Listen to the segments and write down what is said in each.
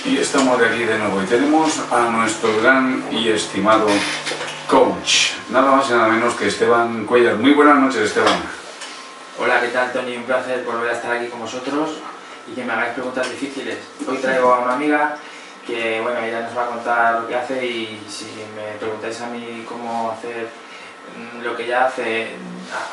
Y estamos de aquí de nuevo y tenemos a nuestro gran y estimado coach, nada más y nada menos que Esteban Cuellar. Muy buenas noches, Esteban. Hola, ¿qué tal, Tony? Un placer volver a estar aquí con vosotros y que me hagáis preguntas difíciles. Hoy traigo a una amiga que, bueno, ella nos va a contar lo que hace, y si me preguntáis a mí cómo hacer lo que ella hace,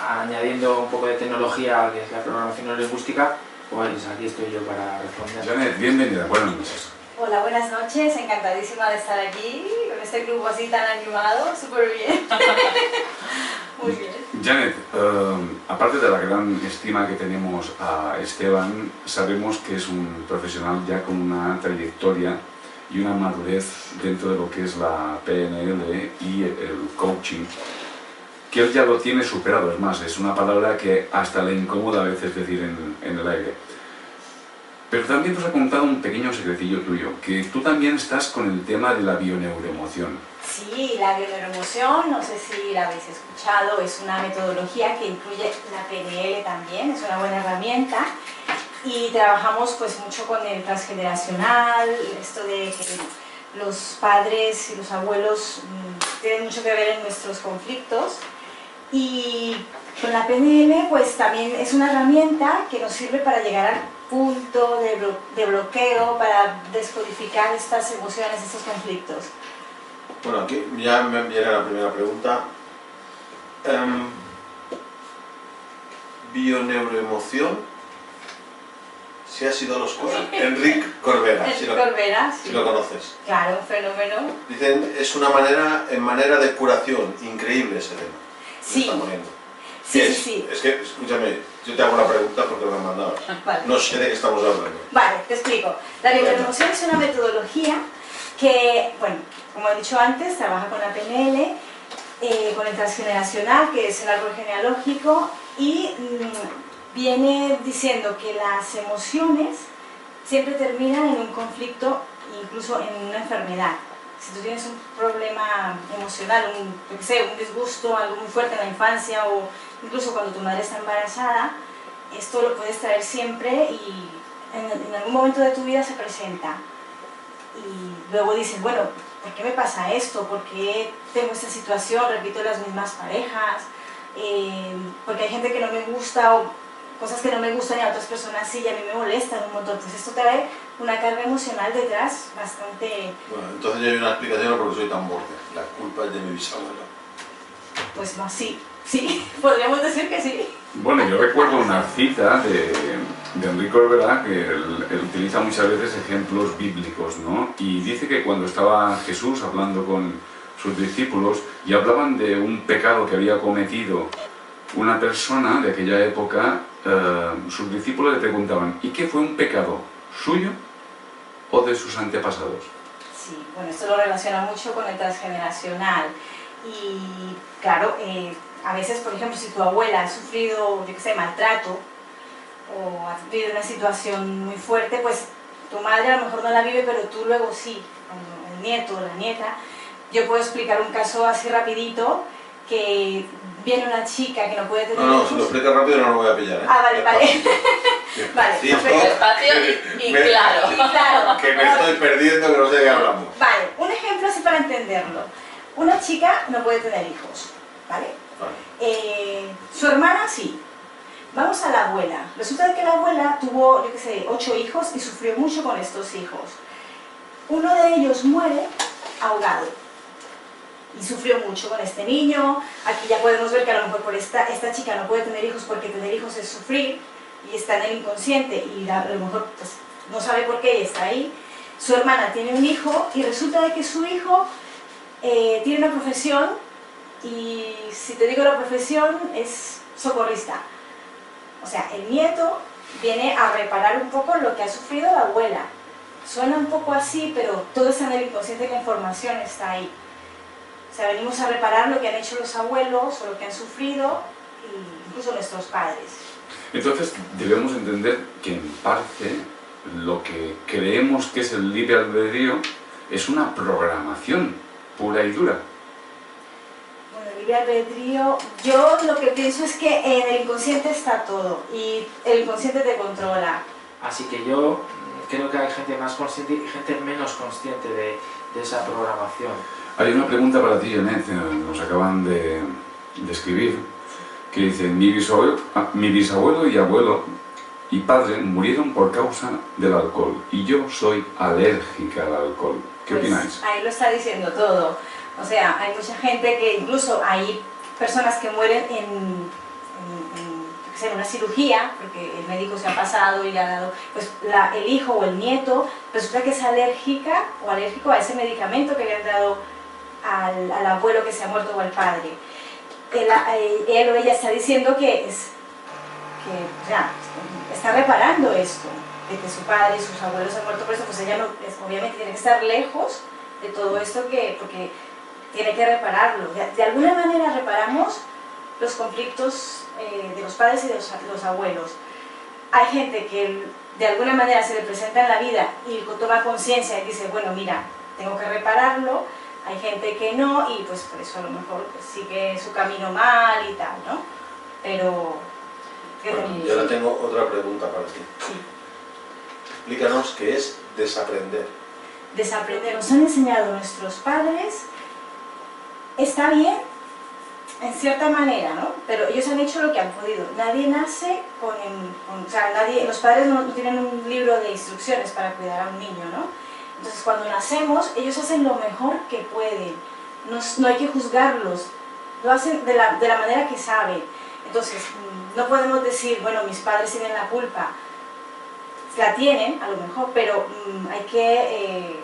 añadiendo un poco de tecnología, que es la programación neurolingüística, pues aquí estoy yo para responder. Janet, bienvenida, buenas noches. Hola, buenas noches, encantadísima de estar aquí, con este grupo así tan animado, súper bien. Muy bien. Janet, aparte de la gran estima que tenemos a Esteban, sabemos que es un profesional ya con una trayectoria y una madurez dentro de lo que es la PNL y el coaching, que él ya lo tiene superado. Es más, es una palabra que hasta le incomoda a veces decir en el aire. Pero también nos ha contado un pequeño secretillo tuyo, que tú también estás con el tema de la bioneuroemoción. Sí, la bioneuroemoción, no sé si la habéis escuchado, es una metodología que incluye la PNL también, es una buena herramienta, y trabajamos pues mucho con el transgeneracional, esto de que los padres y los abuelos tienen mucho que ver en nuestros conflictos, y con la PNL pues también es una herramienta que nos sirve para llegar al punto de bloqueo, para descodificar estas emociones, estos conflictos. Bueno, aquí ya me viene la primera pregunta. Bioneuroemoción, si has ido a los cursos. Enrique Corbera, si lo conoces. Claro, un fenómeno. Dicen, es una manera de curación, increíble ese tema. Sí. Sí. Es que, escúchame, yo te hago una pregunta porque me han mandado. Vale. No sé de qué estamos hablando. Vale, te explico. La bioneuroemoción es una metodología que, bueno, como he dicho antes, trabaja con la PNL, con el transgeneracional, que es el árbol genealógico, y viene diciendo que las emociones siempre terminan en un conflicto, incluso en una enfermedad. Si tú tienes un problema emocional, un disgusto, algo muy fuerte en la infancia, o incluso cuando tu madre está embarazada, esto lo puedes traer siempre y en algún momento de tu vida se presenta. Y luego dices, bueno, ¿por qué me pasa esto? ¿Por qué tengo esta situación? Repito las mismas parejas, porque hay gente que no me gusta, o cosas que no me gustan y a otras personas sí, y a mí me molestan un montón. Pues esto trae una carga emocional detrás bastante... Bueno, entonces ya hay una explicación porque soy tan borde. La culpa es de mi bisabuela. Pues más, sí, podríamos decir que sí. Bueno, yo recuerdo una cita de Enrique Corbera, que él utiliza muchas veces ejemplos bíblicos, ¿no? Y dice que cuando estaba Jesús hablando con sus discípulos y hablaban de un pecado que había cometido una persona de aquella época, sus discípulos le preguntaban, ¿y qué fue un pecado? ¿Suyo o de sus antepasados? Sí, bueno, esto lo relaciona mucho con el transgeneracional. Y claro, a veces, por ejemplo, si tu abuela ha sufrido, yo qué sé, maltrato, o ha vivido una situación muy fuerte, pues tu madre a lo mejor no la vive, pero tú luego sí, cuando el nieto o la nieta. Yo puedo explicar un caso así rapidito, que viene una chica que no puede tener No, hijos. si lo explicas rápido no lo voy a pillar, ¿eh? Ah, vale. Vale, Sí, perfecto. Despacio y claro. Claro. Que me estoy perdiendo, que no sé de qué hablamos. Vale, un ejemplo así para entenderlo. Una chica no puede tener hijos, ¿vale? Vale. Su hermana sí. Vamos a la abuela. Resulta de que la abuela tuvo, yo qué sé, 8 hijos y sufrió mucho con estos hijos. Uno de ellos muere ahogado y sufrió mucho con este niño. Aquí ya podemos ver que a lo mejor por esta chica no puede tener hijos porque tener hijos es sufrir y está en el inconsciente y a lo mejor pues, no sabe por qué y está ahí. Su hermana tiene un hijo y resulta de que su hijo tiene una profesión, y si te digo la profesión es socorrista. O sea, el nieto viene a reparar un poco lo que ha sufrido la abuela. Suena un poco así, pero todo está en el inconsciente, la información está ahí. O sea, venimos a reparar lo que han hecho los abuelos o lo que han sufrido, incluso nuestros padres. Entonces debemos entender que en parte lo que creemos que es el libre albedrío es una programación pura y dura. Bueno, el libre albedrío, yo lo que pienso es que en el inconsciente está todo y el inconsciente te controla. Así que yo creo que hay gente más consciente y gente menos consciente de esa programación. Hay una pregunta para ti, Janet, nos acaban de escribir, que dice, mi bisabuelo y abuelo y padre murieron por causa del alcohol y yo soy alérgica al alcohol. ¿Qué opináis? Ahí lo está diciendo todo. O sea, hay mucha gente que incluso hay personas que mueren en una cirugía, porque el médico se ha pasado y le ha dado, pues el hijo o el nieto resulta que es alérgica o alérgico a ese medicamento que le han dado al abuelo que se ha muerto o al padre. Él o ella está diciendo que está reparando esto, de que su padre y sus abuelos han muerto por eso, pues ella no, obviamente tiene que estar lejos de todo esto porque tiene que repararlo. De alguna manera reparamos los conflictos de los padres y de los abuelos. Hay gente que de alguna manera se le presenta en la vida y toma conciencia y dice, bueno, mira, tengo que repararlo. Hay gente que no y pues por eso a lo mejor pues, sigue su camino mal y tal, ¿no? Pero... Bueno, yo ahora tengo otra pregunta para ti. Sí. Explícanos qué es desaprender. Desaprender. Nos han enseñado nuestros padres, está bien, en cierta manera, ¿no? Pero ellos han hecho lo que han podido. Nadie nace o sea, los padres no tienen un libro de instrucciones para cuidar a un niño, ¿no? Entonces cuando nacemos, ellos hacen lo mejor que pueden. No hay que juzgarlos, lo hacen de la manera que saben. Entonces, no podemos decir, bueno, mis padres tienen la culpa. La tienen, a lo mejor, pero hay que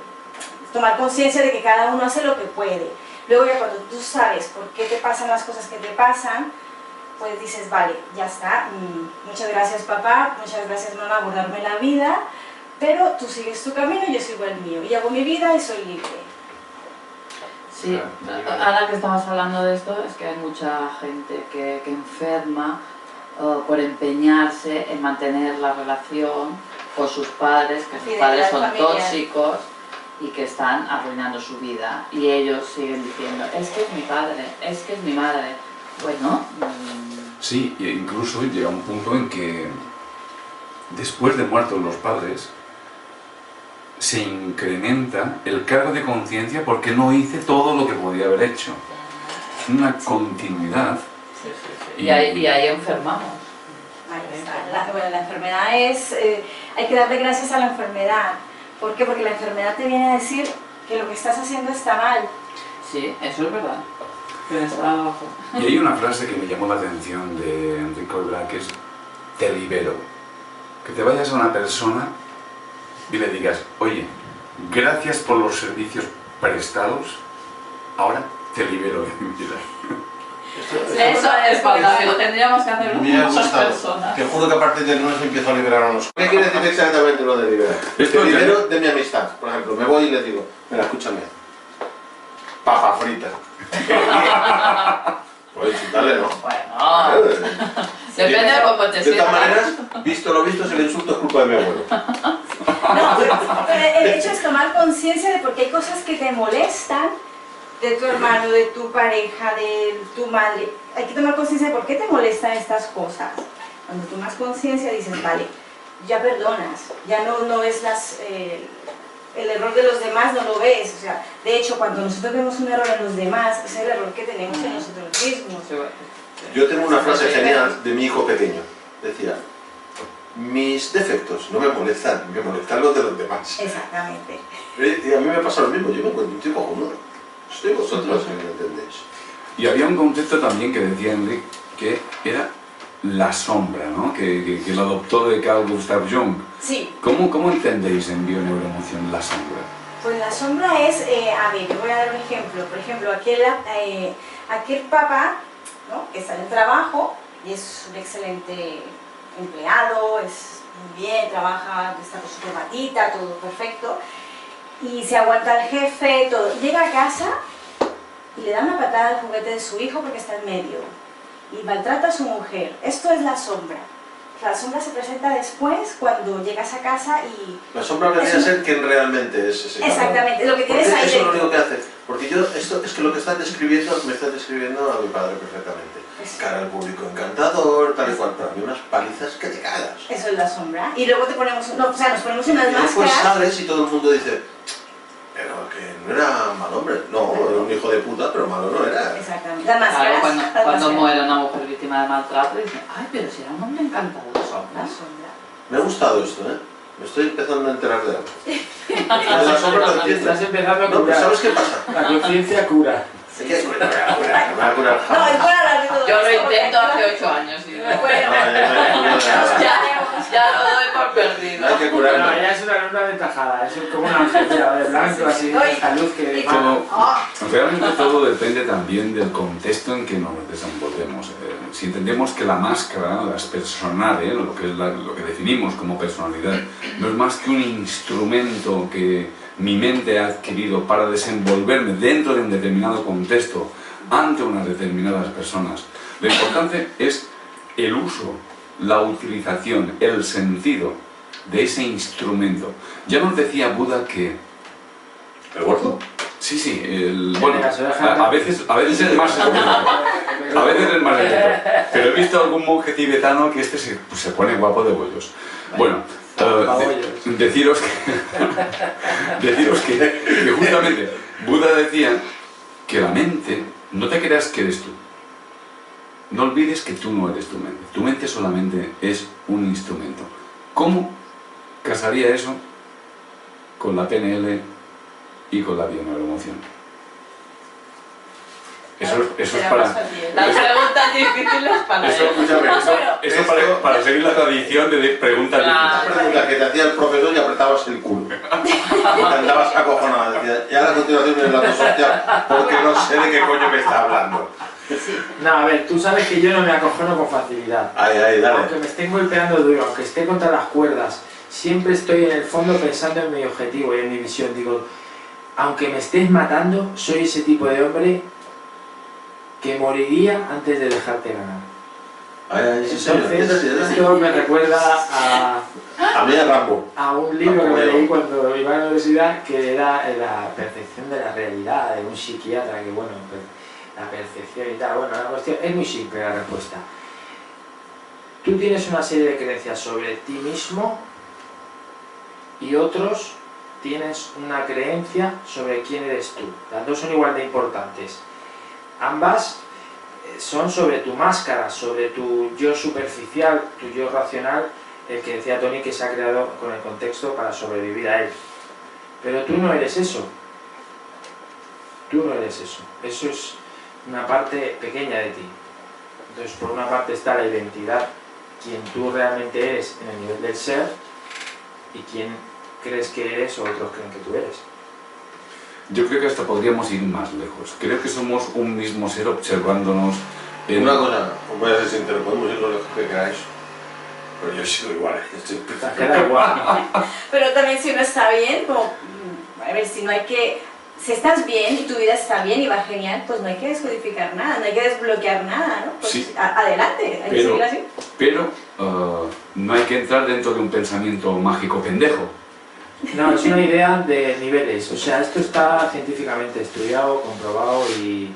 tomar conciencia de que cada uno hace lo que puede. Luego ya cuando tú sabes por qué te pasan las cosas que te pasan, pues dices, vale, ya está, muchas gracias papá, muchas gracias mamá por darme la vida, pero tú sigues tu camino y yo sigo el mío, y hago mi vida y soy libre. Sí, ahora que estamos hablando de esto, es que hay mucha gente que enferma por empeñarse en mantener la relación con sus padres, que sus padres son tóxicos y que están arruinando su vida. Y ellos siguen diciendo, es que es mi padre, es que es mi madre. Bueno... Sí, e incluso llega un punto en que después de muertos los padres, se incrementa el cargo de conciencia porque no hice todo lo que podía haber hecho. Es una continuidad. Sí, sí, sí. Y ahí enfermamos. Ahí está. La enfermedad es... hay que darle gracias a la enfermedad. ¿Por qué? Porque la enfermedad te viene a decir que lo que estás haciendo está mal. Sí, eso es verdad. Que está abajo. Y hay una frase que me llamó la atención de Enrique Corbera, que es te libero. Que te vayas a una persona y le digas, oye, gracias por los servicios prestados, ahora te libero de mi vida. Eso es fantástico, tendríamos que hacer muchas personas. Te juro que a partir del lunes empiezo a liberar a unos. ¿Qué quiere decir exactamente lo de liberar? Te libero de mi amistad, por ejemplo, me voy y les digo, mira, escúchame, papa frita. Pues insultarle no. Bueno, depende de cómo te sientas. De todas maneras, visto lo visto, si le insulto es culpa de mi abuelo. No, pero el hecho es tomar conciencia de porque hay cosas que te molestan de tu hermano, de tu pareja, de tu madre. Hay que tomar conciencia de por qué te molestan estas cosas. Cuando tomas conciencia dices, vale, ya perdonas, ya no ves el error de los demás, no lo ves. O sea, de hecho, cuando nosotros vemos un error en los demás, es el error que tenemos en nosotros mismos. Yo tengo una frase genial de mi hijo pequeño. Decía, mis defectos no me molestan los de los demás. Exactamente. Y a mí me pasa lo mismo, yo me encuentro un tipo cojonudo. Estoy vosotros, si me entendéis. Y había un concepto también que decía Enrique, que era la sombra, ¿no? Que lo adoptó de Carl Gustav Jung. Sí. ¿Cómo entendéis en bioneuroemoción la sombra? Pues la sombra es, a ver, yo voy a dar un ejemplo. Por ejemplo, aquel papá, ¿no?, que está en el trabajo y es un excelente empleado, es muy bien, trabaja, está con su corbatita, todo perfecto, y se aguanta el jefe, todo. Llega a casa y le da una patada al juguete de su hijo porque está en medio y maltrata a su mujer. Esto es la sombra. La sombra se presenta después, cuando llegas a casa y... La sombra vendría a ser quien realmente es ese cabrón. Exactamente, lo que tienes ahí Eso es lo dentro. único que hace. Porque yo, esto es que lo que estás describiendo, me estás describiendo a mi padre perfectamente. Cara al público encantador, tal y cual, pero a mí unas palizas que te cagas. Eso es la sombra. Y luego te ponemos, no, o sea, nos ponemos unas Y después máscaras. sales y todo el mundo dice, pero que no era mal hombre. No, era un hijo de puta, pero malo no era. Exactamente. Las Claro, máscaras. cuando, las cuando máscaras. muere una mujer víctima de maltrato, dicen, ay, pero si era un hombre encantador, La sombra. sombra. Me ha gustado esto, ¿eh? Me estoy empezando a enterar de algo. De la sombra lo entiendo. Estás empezando a No, pero curar. ¿sabes qué pasa? La conciencia cura. Es que no me voy a curar, no me voy a curar No, es jamás. por hablar de todo Yo lo esto, porque intento aquí hace 8 años y no. Bueno, No, yo no he curado nada. Ya lo doy por perdido. No hay que No, curarlo. ella es una alumna aventajada, es como una ángel de blanco, así, Oye, esta luz que... Todo, Oh, realmente todo depende también del contexto en que nos desenvolvemos. Si entendemos que la máscara, las personales, lo que, lo que definimos como personalidad, no es más que un instrumento que mi mente ha adquirido para desenvolverme dentro de un determinado contexto ante unas determinadas personas. Lo importante es el uso, la utilización, el sentido de ese instrumento. Ya nos decía Buda que... ¿El gordo? Sí, bueno, caso de a veces es más a veces es más lento, pero he visto algún monje tibetano que se pone guapo de bollos. Bueno, deciros que justamente Buda decía que la mente, no te creas que eres tú. No olvides que tú no eres tu mente. Tu mente solamente es un instrumento. ¿Cómo casaría eso con la PNL y con la bioneuroemoción? Eso es para... Las preguntas difíciles para Eso, él. escúchame, eso para seguir la tradición de preguntas Claro. difíciles. Una pregunta que te hacía el profesor y apretabas el culo. Y te andabas acojonado. Decía, y ahora a continuación viene la social porque no sé de qué coño me está hablando. No, a ver, tú sabes que yo no me acojono con facilidad. Ay, dale. Aunque me estén golpeando duro, aunque esté contra las cuerdas, siempre estoy en el fondo pensando en mi objetivo y en mi visión. Digo, aunque me estés matando, soy ese tipo de hombre que moriría antes de dejarte ganar. Ay, sí, señor. Entonces, esto me recuerda A mí es Rambo. a un libro que me leí cuando iba a la universidad, que era la percepción de la realidad, de un psiquiatra, que bueno, la percepción y tal. Bueno, la cuestión es muy simple la respuesta. Tú tienes una serie de creencias sobre ti mismo y otros tienes una creencia sobre quién eres tú. Las dos son igual de importantes. Ambas son sobre tu máscara, sobre tu yo superficial, tu yo racional, el que decía Tony que se ha creado con el contexto para sobrevivir a él. Pero tú no eres eso. Tú no eres eso. Eso es una parte pequeña de ti. Entonces, por una parte está la identidad, quien tú realmente eres en el nivel del ser y quién crees que eres o otros creen que tú eres. Yo creo que hasta podríamos ir más lejos. Creo que somos un mismo ser observándonos en... Una cosa, os voy a ser sincero, podemos ir lo lejos que queráis. Pero yo sigo igual, estoy Queda igual. pero también si uno está bien, como, a ver, si no hay que... Si estás bien y tu vida está bien y va genial, pues no hay que descodificar nada, no hay que desbloquear nada, ¿no? Pues Sí. Adelante, hay que seguir así. Pero no hay que entrar dentro de un pensamiento mágico pendejo. No, es una idea de niveles, o sea, esto está científicamente estudiado, comprobado y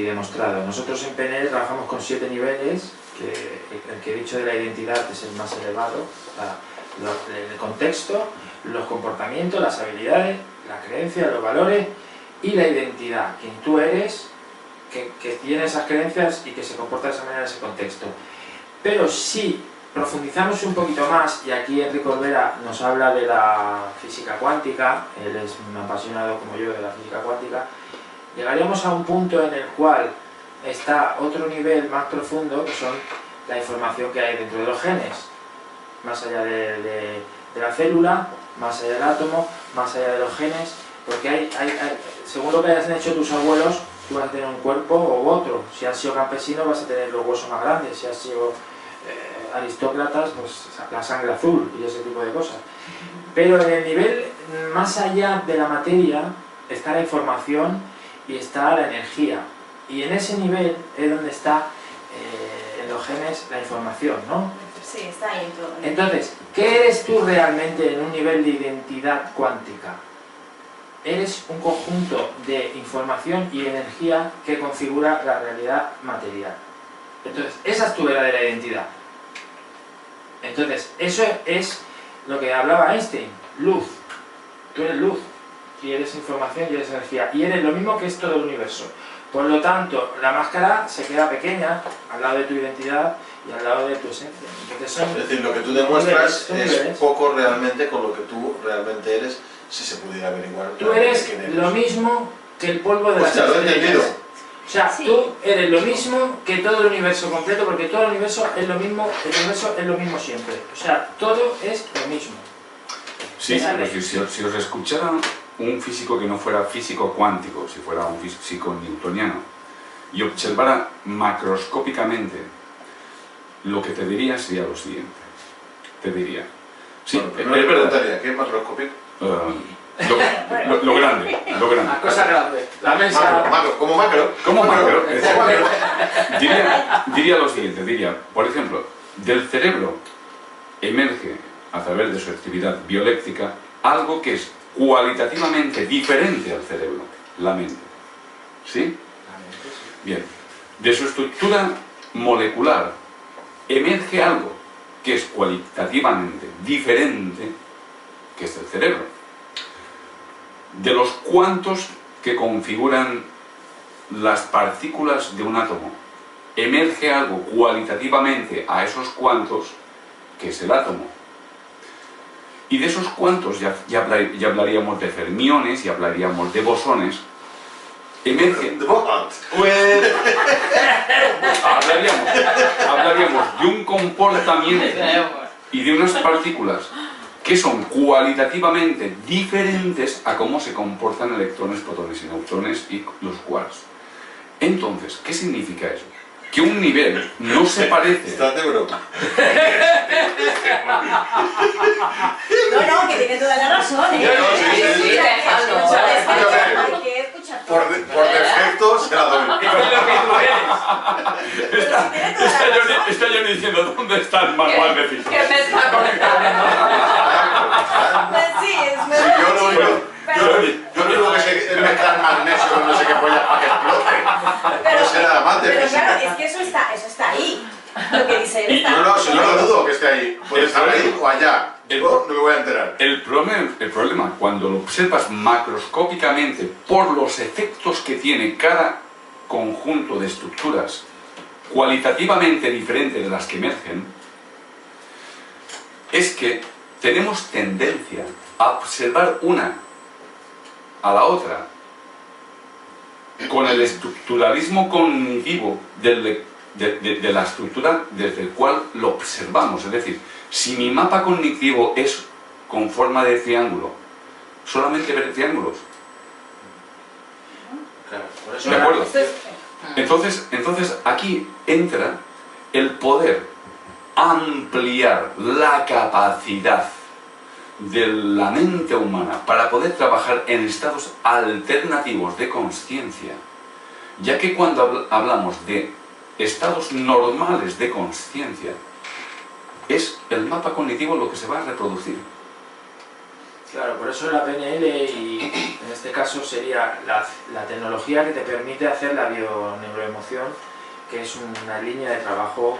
demostrado. Nosotros en PNL trabajamos con 7 niveles, que el que he dicho de la identidad es el más elevado, el contexto, los comportamientos, las habilidades, la creencia, los valores y la identidad, quien tú eres, que tiene esas creencias y que se comporta de esa manera en ese contexto. Pero si profundizamos un poquito más, y aquí Enrique Olvera nos habla de la física cuántica, él es un apasionado como yo de la física cuántica, llegaríamos a un punto en el cual está otro nivel más profundo, que son la información que hay dentro de los genes, más allá de la célula, más allá del átomo, más allá de los genes, porque según lo que hayan hecho tus abuelos, tú vas a tener un cuerpo u otro. Si has sido campesino vas a tener los huesos más grandes, si has sido aristócratas, pues la sangre azul y ese tipo de cosas. Pero en el nivel más allá de la materia está la información y está la energía. Y en ese nivel es donde está en los genes la información, ¿no? Sí, está ahí en todo. Entonces, ¿qué eres tú realmente en un nivel de identidad cuántica? Eres un conjunto de información y energía que configura la realidad material. Entonces, esa es tu verdadera identidad. Entonces, eso es lo que hablaba Einstein, luz. Tú eres luz, y eres información y eres energía, y eres lo mismo que es todo el universo. Por lo tanto, la máscara se queda pequeña al lado de tu identidad y al lado de tu esencia. Entonces Es decir, lo que tú demuestras son es niveles. poco realmente con lo que tú realmente eres, si se pudiera averiguar. Tú eres lo mismo que el polvo de las Hostia, lo he entendido. estrellas. O sea, Sí. tú eres lo mismo que todo el universo completo, porque todo el universo es lo mismo, el universo es lo mismo siempre. O sea, todo es lo mismo. Sí, ¿Vale? es decir, si os escuchara un físico que no fuera físico cuántico, si fuera un físico newtoniano, y observara macroscópicamente, lo que te diría sería lo siguiente. Te diría, sí, Bueno, es primero te verdad, preguntaría, ¿qué es macroscópico? lo grande, lo grande. La cosa grande, la mesa... Macro, como macro. ¿Cómo macro? Como macro. Diría lo siguiente, diría, por ejemplo, del cerebro emerge a través de su actividad bioeléctrica algo que es cualitativamente diferente al cerebro, la mente. ¿Sí? Bien. De su estructura molecular emerge algo que es cualitativamente diferente, que es el cerebro. De los cuantos que configuran las partículas de un átomo, emerge algo cualitativamente a esos cuantos, que es el átomo. Y de esos cuantos ya hablaríamos de fermiones y hablaríamos de bosones. Emerge, hablaríamos de un comportamiento y de unas partículas que son cualitativamente diferentes a cómo se comportan electrones, protones y neutrones y los quarks. Entonces, ¿qué significa eso? Que un nivel no se parece... Estás de broma. No, que tiene toda la razón, ¿eh? Sí, déjalo. Hay que escuchar todo. Por defecto se la doy. Es lo que tú eres. Pero si tiene toda la razón. Está yo diciendo, ¿dónde está el manual de física? ¿Qué me está conectando? Pues sí, es Yo lo único pero, que sé es mezclar magnesio con no sé qué polla para que explote. No sé nada más de pero claro, física. es que eso está ahí. Lo que dice él está. No, si no lo dudo que esté ahí. Puede estar ahí o allá. Yo no me voy a enterar. El problema, cuando lo observas macroscópicamente por los efectos que tiene cada conjunto de estructuras cualitativamente diferentes de las que emergen, es que tenemos tendencia a observar una a la otra con el estructuralismo cognitivo de la estructura desde el cual lo observamos. Es decir, si mi mapa cognitivo es con forma de triángulo, solamente veré triángulos. Claro, por eso ¿De acuerdo? Esto es- Entonces aquí entra el poder ampliar la capacidad de la mente humana para poder trabajar en estados alternativos de consciencia, ya que cuando hablamos de estados normales de consciencia, es el mapa cognitivo lo que se va a reproducir. Claro, por eso la PNL y en este caso sería la tecnología que te permite hacer la bioneuroemoción, que es una línea de trabajo,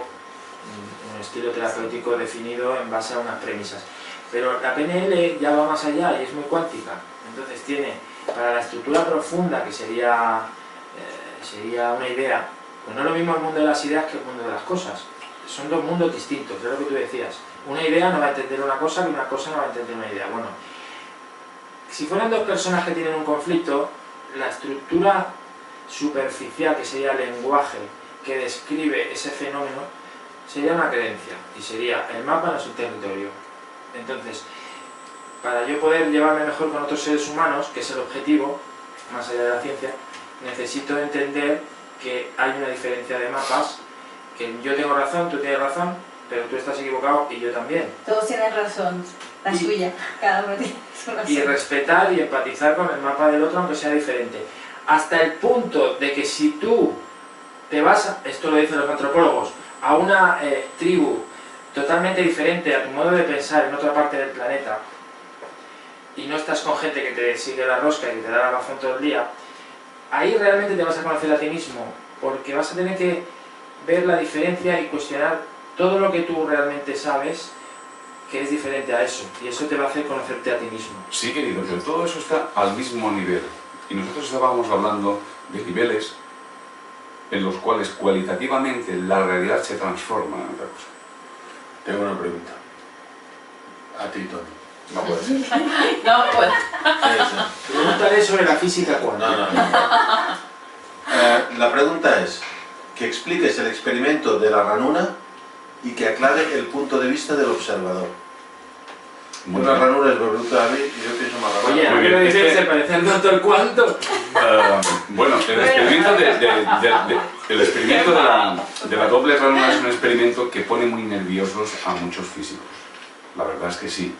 un estilo terapéutico definido en base a unas premisas. Pero la PNL ya va más allá y es muy cuántica. Entonces tiene, para la estructura profunda, que sería una idea, pues no es lo mismo el mundo de las ideas que el mundo de las cosas. Son dos mundos distintos, es lo que tú decías. Una idea no va a entender una cosa y una cosa no va a entender una idea. Bueno, si fueran dos personas que tienen un conflicto, la estructura superficial, que sería el lenguaje que describe ese fenómeno, sería una creencia y sería el mapa no es un territorio. Entonces, para yo poder llevarme mejor con otros seres humanos, que es el objetivo, más allá de la ciencia, necesito entender que hay una diferencia de mapas, que yo tengo razón, tú tienes razón, pero tú estás equivocado y yo también. Todos tienen razón, la Y- suya, cada uno tiene su razón. Y respetar y empatizar con el mapa del otro, aunque sea diferente. Hasta el punto de que si tú te vas, esto lo dicen los antropólogos, a una tribu totalmente diferente a tu modo de pensar en otra parte del planeta, y no estás con gente que te sigue la rosca y que te da la razón todo el día, ahí realmente te vas a conocer a ti mismo, porque vas a tener que ver la diferencia y cuestionar todo lo que tú realmente sabes que es diferente a eso, y eso te va a hacer conocerte a ti mismo. Sí, querido, pero todo eso está al mismo nivel. Y nosotros estábamos hablando de niveles en los cuales cualitativamente la realidad se transforma en otra cosa. Tengo una pregunta. A ti, Tony. No puede ser. No, pues. Pregúntale sobre la física cuántica. La pregunta es que expliques el experimento de la ranura y que aclare el punto de vista del observador. Muy Una bien. ranura es voluntad a mí y yo pienso más ranura. Oye, ¿a Muy qué bien, lo dices? este- Se parece al doctor Cuánto. Bueno, el experimento el experimento de la doble ranura es un experimento que pone muy nerviosos a muchos físicos. La verdad es que sí.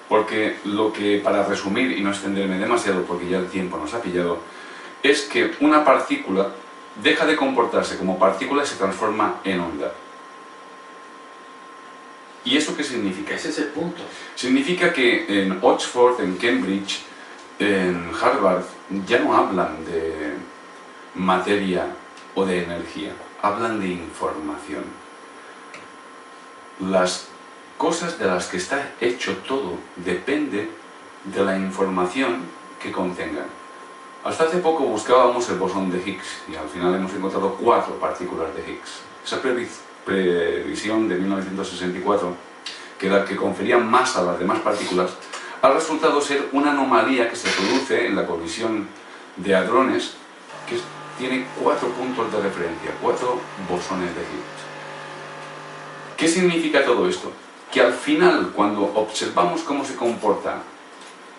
Porque lo que, para resumir y no extenderme demasiado porque ya el tiempo nos ha pillado, es que una partícula deja de comportarse como partícula y se transforma en onda. ¿Y eso qué significa? Ese es el punto. Significa que en Oxford, en Cambridge, en Harvard, ya no hablan de materia o de energía, hablan de información. Las cosas de las que está hecho todo depende de la información que contengan. Hasta hace poco buscábamos el bosón de Higgs y al final hemos encontrado 4 partículas de Higgs. Esa previsión de 1964, que confería masa a las demás partículas, ha resultado ser una anomalía que se produce en la colisión de hadrones que tiene 4 puntos de referencia, 4 bosones de Higgs. ¿Qué significa todo esto? Que al final, cuando observamos cómo se comporta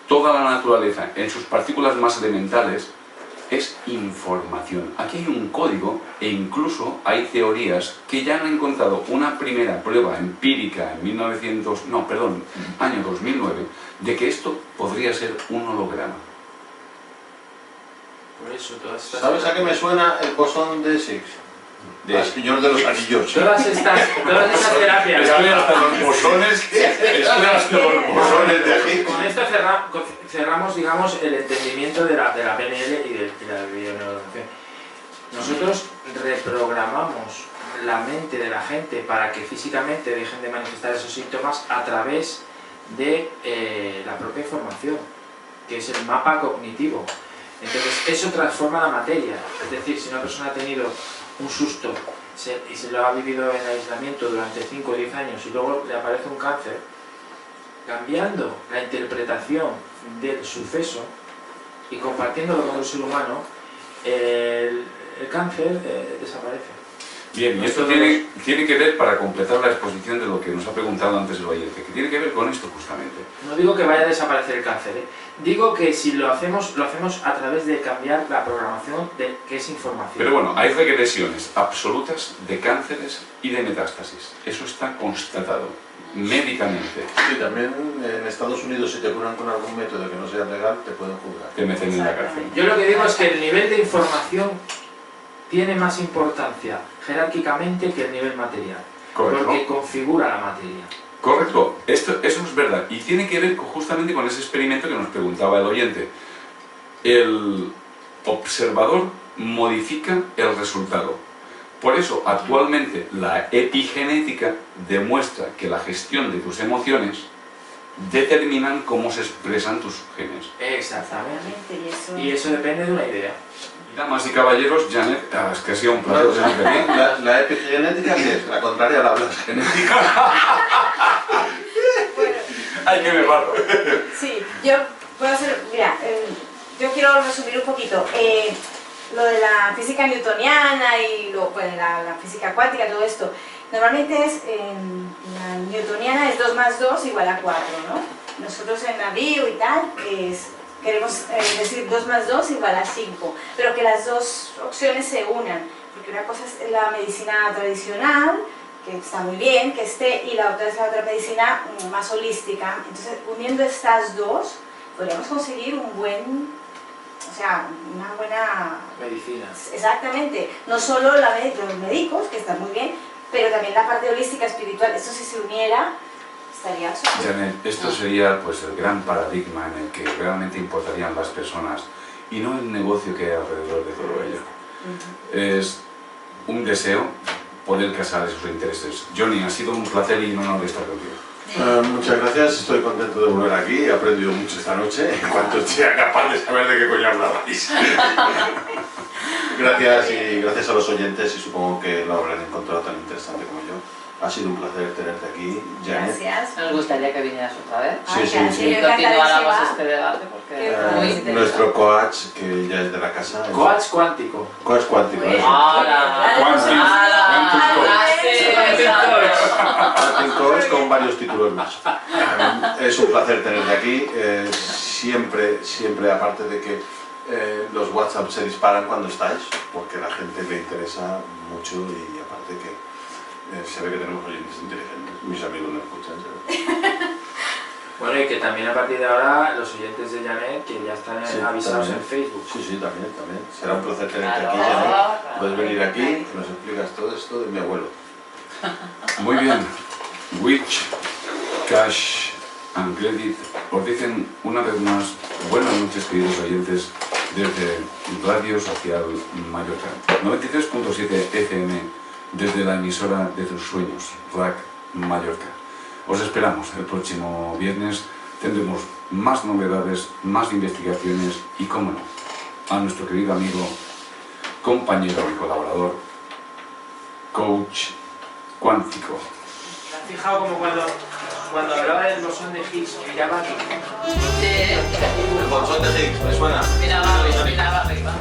toda la naturaleza en sus partículas más elementales, es información. Aquí hay un código e incluso hay teorías que ya han encontrado una primera prueba empírica en año 2009, de que esto podría ser un holograma. Por eso, todas estas... ¿Sabes a qué me suena el bosón de Higgs? Al Señor de los Anillos. Todas estas terapias... Estoy hasta los bosones de Higgs. Con esto cerramos, digamos, el entendimiento de la PNL y de la bioneuroeducación. Nosotros reprogramamos la mente de la gente para que físicamente dejen de manifestar esos síntomas a través de la propia información, que es el mapa cognitivo. Entonces, eso transforma la materia. Es decir, si una persona ha tenido un susto y se lo ha vivido en aislamiento durante 5 o 10 años y luego le aparece un cáncer, cambiando la interpretación del suceso y compartiéndolo con el ser humano, el cáncer desaparece. Bien, y esto tiene que ver, para completar la exposición de lo que nos ha preguntado antes el oyente, que tiene que ver con esto justamente. No digo que vaya a desaparecer el cáncer, digo que si lo hacemos a través de cambiar la programación de que es información. Pero bueno, hay regresiones absolutas de cánceres y de metástasis. Eso está constatado médicamente. Sí, también en Estados Unidos, si te curan con algún método que no sea legal, te pueden juzgar. Te meten en la cárcel. Yo lo que digo es que el nivel de información tiene más importancia jerárquicamente que el nivel material. Correcto. Porque configura la materia. Correcto, eso es verdad. Y tiene que ver justamente con ese experimento que nos preguntaba el oyente. El observador modifica el resultado. Por eso, actualmente, la epigenética demuestra que la gestión de tus emociones determinan cómo se expresan tus genes. Exactamente. Exactamente, Y eso depende de una idea. Damas y caballeros, Janet, es que ha sido un placer tenerte aquí. La epigenética, ¿qué es? La contraria a la blasgenética. Bueno, ¡Ay, que me parto! sí, yo puedo hacer, mira, yo quiero resumir un poquito. Lo de la física newtoniana y la física cuántica, todo esto, normalmente es, la newtoniana es 2 más 2 igual a 4, ¿no? Nosotros en la bio y tal, queremos decir 2 más 2 igual a 5, pero que las dos opciones se unan, porque una cosa es la medicina tradicional, que está muy bien que esté, y la otra es la otra medicina más holística. Entonces, uniendo estas dos, podríamos conseguir un buen, o sea, una buena Medicina. Exactamente, no solo los médicos, que están muy bien, pero también la parte holística espiritual, eso si se uniera, estaría súper. Janet, esto sería pues el gran paradigma en el que realmente importarían las personas y no el negocio que hay alrededor de todo ello. Es un deseo poder casar esos intereses. Johnny, ha sido un placer y un honor estar contigo. Muchas gracias, estoy contento de volver aquí, he aprendido mucho esta noche, en cuanto sea capaz de saber de qué coño hablabais. Gracias y gracias a los oyentes, y supongo que lo habrán encontrado tan interesante como yo. Ha sido un placer tenerte aquí, Janet. Gracias. Nos gustaría que vinieras otra vez. Sí, sí, Ay, sí. yo Y continuáramos encantadísima. este debate porque Qué es muy bueno. interesante. Nuestro coach, que ya es de la casa. Coach cuántico. Coach cuántico, Muy bien. ¡Hala! Quantum. Quantum coach con varios títulos más. Es un placer tenerte aquí. Siempre, aparte de que los WhatsApp se disparan cuando estáis, porque a la gente le interesa mucho y aparte que se ve que tenemos oyentes inteligentes. Mis amigos no escuchan, ¿sabes? Bueno, y que también a partir de ahora los oyentes de Janet, que ya están Sí, avisados también. en Facebook. Sí, también. Será un placer tenerte Claro, aquí, Janet. claro. Puedes venir aquí, que nos explicas todo esto de mi abuelo. Muy bien. Witch, Cash and Credit os dicen una vez más buenas noches, queridos oyentes, desde Radio Social Mallorca. 93.7 FM desde la emisora de tus sueños, RAC Mallorca. Os esperamos el próximo viernes. Tendremos más novedades, más investigaciones y, cómo no, a nuestro querido amigo, compañero y colaborador, coach cuántico. ¿Te has fijado como cuando hablaba del bosón de Higgs miraba aquí? Sí. El bolsón de Higgs, ¿me suena? Miraba arriba.